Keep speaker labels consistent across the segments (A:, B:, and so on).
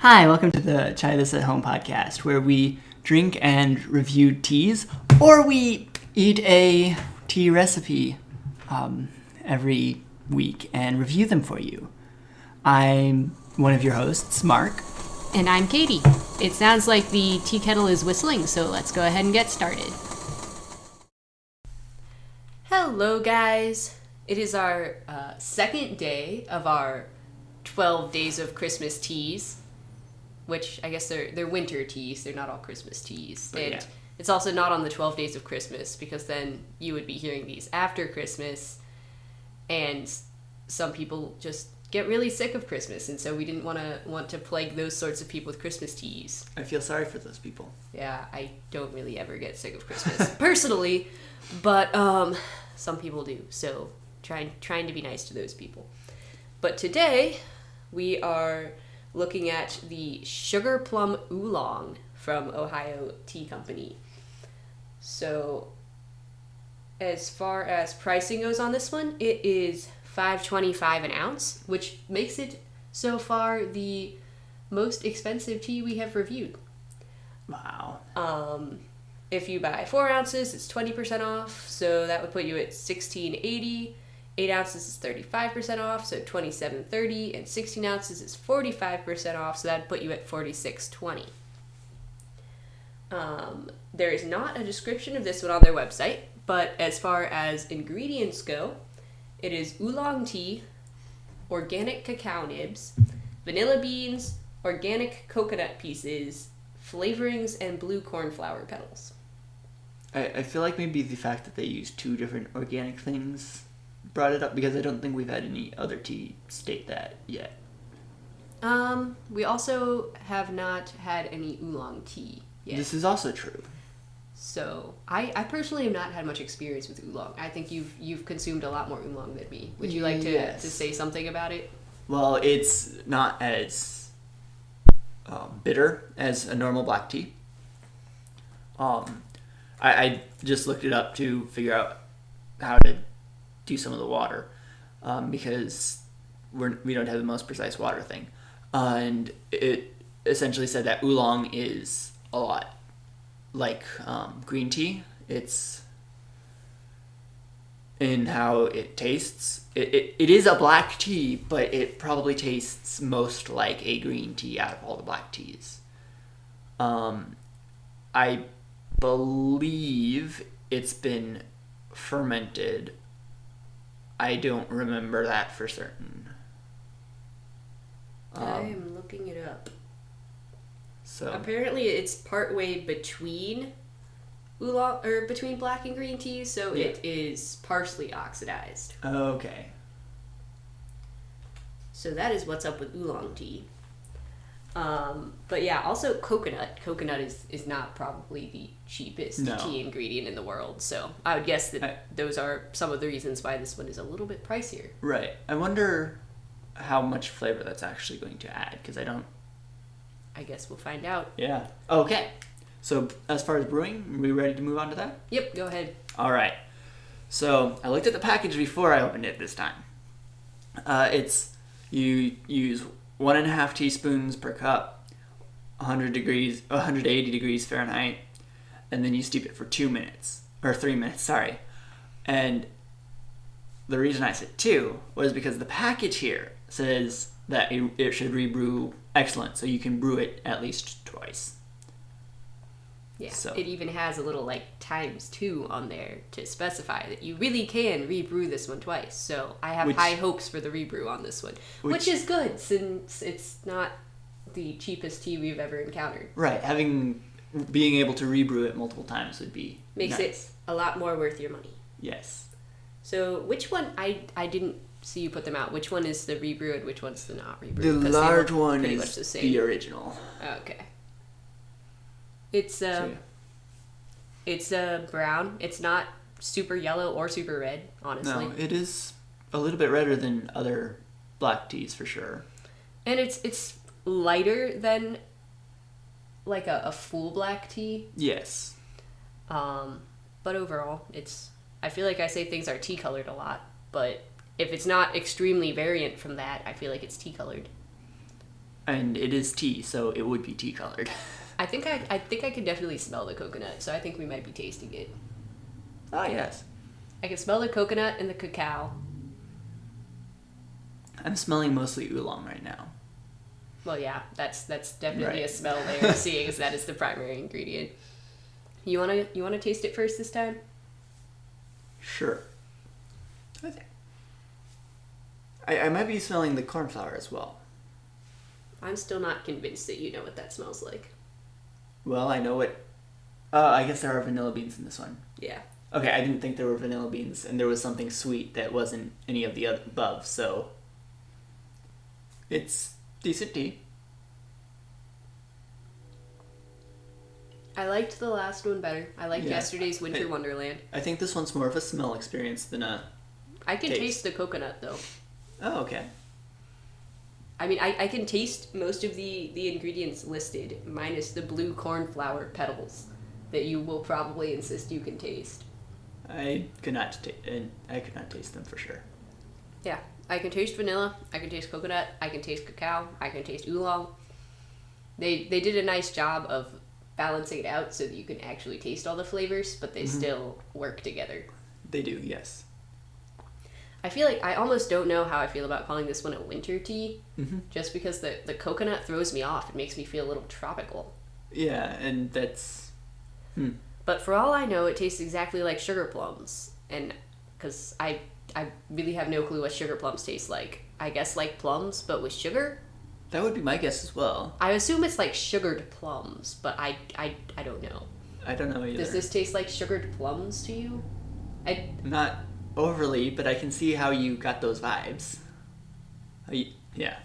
A: Hi, welcome to the Try This at Home podcast, where we drink and review teas, or we eat a tea recipe every week and review them for you. I'm one of your hosts, Mark.
B: And I'm Katie. It sounds like the tea kettle is whistling, so let's go ahead and get started. Hello, guys. It is our second day of our 12 days of Christmas teas, which I guess they're winter teas. They're not all Christmas teas.
A: But
B: and
A: yeah.
B: It's also not on the 12 days of Christmas, because then you would be hearing these after Christmas, and some people just get really sick of Christmas, and so we didn't want to plague those sorts of people with Christmas teas.
A: I feel sorry for those people.
B: Yeah, I don't really ever get sick of Christmas personally, but some people do. So trying to be nice to those people. But today we are looking at the Sugar Plum Oolong from Ohio Tea Company. So as far as pricing goes on this one, it is $5.25 an ounce, which makes it so far the most expensive tea we have reviewed.
A: Wow.
B: If you buy 4 ounces, it's 20% off, so that would put you at $16.80. 8 ounces is 35% off, so $27.30, and 16 ounces is 45% off, so that'd put you at $46.20. There is not a description of this one on their website, but as far as ingredients go, it is oolong tea, organic cacao nibs, vanilla beans, organic coconut pieces, flavorings, and blue cornflower petals.
A: I feel like maybe the fact that they use 2 different organic things brought it up, because I don't think we've had any other tea state that yet.
B: We also have not had any oolong tea yet.
A: This is also true.
B: So, I personally have not had much experience with oolong. I think you've consumed a lot more oolong than me. Would you like to say something about it?
A: Well, it's not as bitter as a normal black tea. I just looked it up to figure out how to do some of the water, because we don't have the most precise water thing. And it essentially said that oolong is a lot like green tea. It's in how it tastes. It is a black tea, but it probably tastes most like a green tea out of all the black teas. I believe it's been fermented. I don't remember that for certain.
B: I am looking it up.
A: So
B: Apparently it's partway between oolong, or between black and green tea, so
A: Yeah.
B: it is partially oxidized.
A: okay.
B: So that is what's up with oolong tea. But yeah, also coconut. Coconut is not probably the cheapest
A: No.
B: tea ingredient in the world, so I would guess that those are some of the reasons why this one is a little bit pricier.
A: Right. I wonder how much flavor that's actually going to add, because
B: I guess we'll find out.
A: Yeah. Okay. So as far as brewing, are we ready to move on to that?
B: Yep, go ahead.
A: All right. So I looked at the package before I opened it this time. You use 1.5 teaspoons per cup, 180 degrees Fahrenheit, and then you steep it for 3 minutes, sorry. And the reason I said 2 was because the package here says that it should rebrew excellent, so you can brew it at least twice.
B: Yeah,
A: So.
B: it even has a little ×2 on there to specify that you really can rebrew this one twice. So I have high hopes for the rebrew on this one, which is good since it's not the cheapest tea we've ever encountered.
A: Right, being able to rebrew it multiple times would be
B: Makes
A: nice.
B: it a lot more worth your money.
A: Yes.
B: So which one, I didn't see you put them out. Which one is the rebrew and which one's the not rebrew?
A: The
B: 'Cause they
A: large
B: look
A: one
B: pretty
A: is
B: much the same.
A: the original.
B: Okay. It's It's brown. It's not super yellow or super red, honestly.
A: No, it is a little bit redder than other black teas for sure.
B: And it's lighter than like a full black tea.
A: Yes.
B: But overall, I feel like I say things are tea colored a lot, but if it's not extremely variant from that, I feel like it's tea colored.
A: And it is tea, so it would be tea colored.
B: I think I can definitely smell the coconut, so I think we might be tasting it.
A: Oh, yes.
B: I can smell the coconut and the cacao.
A: I'm smelling mostly oolong right now.
B: Well, yeah, that's definitely
A: Right.
B: a smell layer, seeing as that is the primary ingredient. You wanna taste it first this time?
A: Sure. I think I might be smelling the cornflower as well.
B: I'm still not convinced that you know what that smells like.
A: Well, I know what... I guess there are vanilla beans in this one.
B: Yeah.
A: Okay, I didn't think there were vanilla beans, and there was something sweet that wasn't any of the other above, so... It's decent tea.
B: I liked the last one better. I liked
A: Yeah.
B: yesterday's Winter Wonderland.
A: I think this one's more of a smell experience than a...
B: I can
A: Taste.
B: taste the coconut, though.
A: Oh, okay.
B: I mean, I can taste most of the ingredients listed, minus the blue cornflower petals that you will probably insist you can taste.
A: I could not taste them for sure.
B: Yeah, I can taste vanilla, I can taste coconut, I can taste cacao, I can taste oolong. They did a nice job of balancing it out so that you can actually taste all the flavors, but they still work together.
A: They do, yes.
B: I feel like I almost don't know how I feel about calling this one a winter tea,
A: Mm-hmm.
B: just because the coconut throws me off. It makes me feel a little tropical.
A: Yeah, and that's...
B: But for all I know, it tastes exactly like sugar plums. And because I really have no clue what sugar plums taste like. I guess like plums, but with sugar?
A: That would be my guess as well.
B: I assume it's like sugared plums, but I don't know.
A: I don't know either.
B: Does this taste like sugared plums to you?
A: Not overly, but I can see how you got those vibes. Yeah.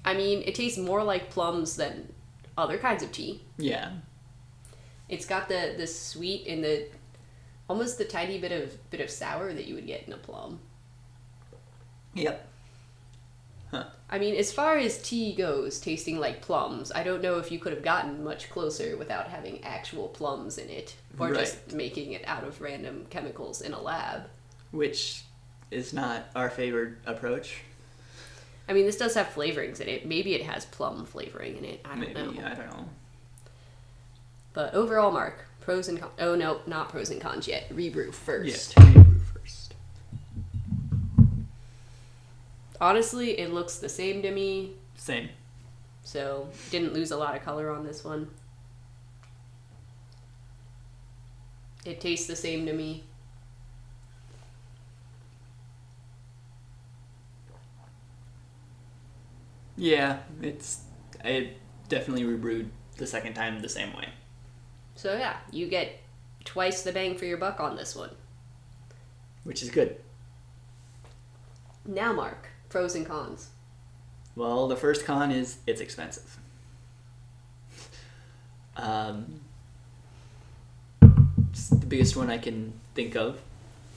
B: I mean, it tastes more like plums than other kinds of tea.
A: Yeah.
B: It's got the sweet and the almost the tiny bit of sour that you would get in a plum.
A: Yep.
B: I mean, as far as tea goes, tasting like plums, I don't know if you could have gotten much closer without having actual plums in it, or just
A: Right.
B: making it out of random chemicals in a lab.
A: Which is not our favored approach.
B: I mean, this does have flavorings in it. Maybe it has plum flavoring in it. I don't
A: Maybe,
B: know.
A: I don't know.
B: But overall, Mark, pros and cons. Oh no, not pros and cons yet. Rebrew first.
A: Yes, rebrew first.
B: Honestly, it looks the same to me,
A: Same.
B: so didn't lose a lot of color on this one. It tastes the same to me.
A: Yeah, I definitely rebrewed the second time the same way.
B: So yeah, you get twice the bang for your buck on this one.
A: Which is good.
B: Now, Mark, pros and cons.
A: Well, the first con is it's expensive. It's the biggest one I can think of.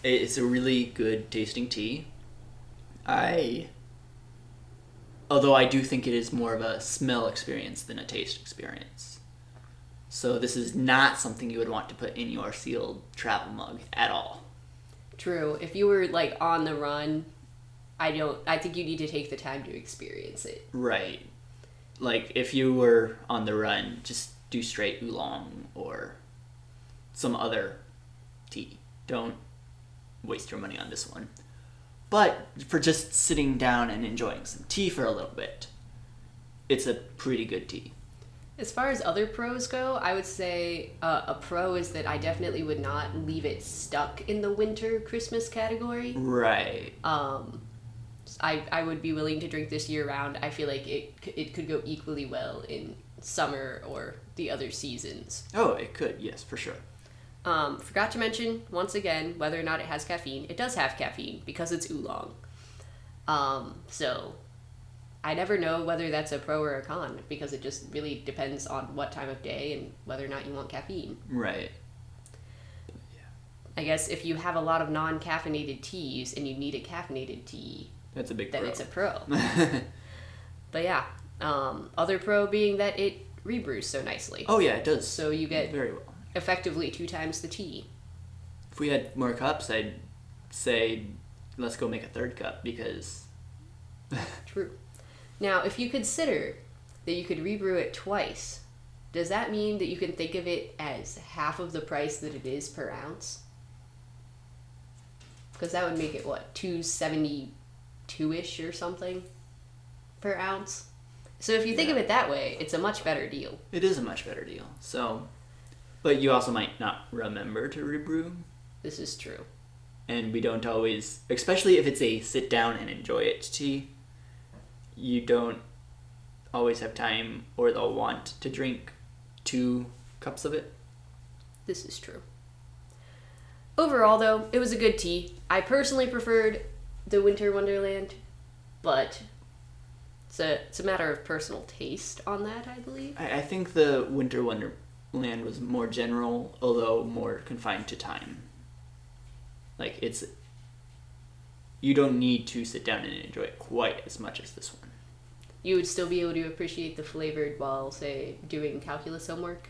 A: It's a really good tasting tea. Although I do think it is more of a smell experience than a taste experience. So this is not something you would want to put in your sealed travel mug at all.
B: True. If you were like on the run, I think you need to take the time to experience it.
A: Right. Like, if you were on the run, just do straight oolong or some other tea. Don't waste your money on this one. But for just sitting down and enjoying some tea for a little bit, it's a pretty good tea.
B: As far as other pros go, I would say a pro is that I definitely would not leave it stuck in the winter Christmas category.
A: Right.
B: I would be willing to drink this year round. I feel like it could go equally well in summer or the other seasons.
A: Oh, it could, yes, for sure.
B: Forgot to mention, once again, whether or not it has caffeine. It does have caffeine because it's oolong. So I never know whether that's a pro or a con because it just really depends on what time of day and whether or not you want caffeine.
A: Right.
B: I guess if you have a lot of non-caffeinated teas and you need a caffeinated tea,
A: That's a big
B: then
A: pro.
B: it's a pro. But yeah, other pro being that it rebrews so nicely.
A: Oh, yeah, it does.
B: So you get
A: very well.
B: effectively 2 times the tea.
A: If we had more cups, I'd say let's go make a third cup because...
B: True. Now, if you consider that you could rebrew it twice, does that mean that you can think of it as half of the price that it is per ounce? Because that would make it, what, $2.72-ish or something per ounce? So if you think of it that way, it's a much better deal.
A: It is a much better deal. So, but you also might not remember to rebrew.
B: This is true.
A: And we don't always, especially if it's a sit down and enjoy it tea, you don't always have time or the want to drink 2 cups of it.
B: This is true. Overall, though, it was a good tea. I personally preferred the Winter Wonderland, but it's a matter of personal taste on that, I believe.
A: I think the Winter Wonderland was more general, although more confined to time. Like, you don't need to sit down and enjoy it quite as much as this one.
B: You would still be able to appreciate the flavored while, say, doing calculus homework?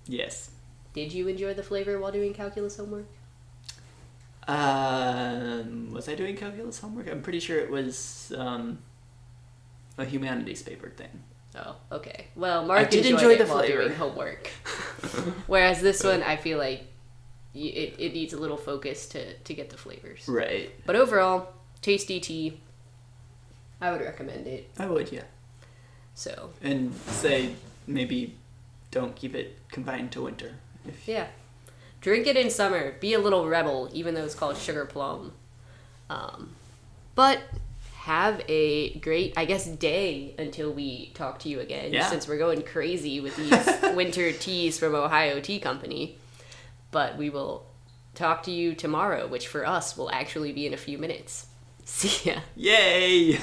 A: Yes.
B: Did you enjoy the flavor while doing calculus homework?
A: Was I doing calculus homework? I'm pretty sure it was a humanities paper thing.
B: Oh, okay. Well, Mark
A: did
B: enjoyed
A: enjoy
B: it
A: the
B: while
A: flavor.
B: doing homework. Whereas this one, I feel like it needs a little focus to get the flavors.
A: Right.
B: But overall, tasty tea. I would recommend it.
A: I would, yeah.
B: So.
A: And say maybe don't keep it confined to winter.
B: Yeah. Drink it in summer. Be a little rebel, even though it's called Sugar Plum. But have a great, I guess, day until we talk to you again.
A: Yeah.
B: Since we're going crazy with these winter teas from Ohio Tea Company. But we will talk to you tomorrow, which for us will actually be in a few minutes. See ya.
A: Yay!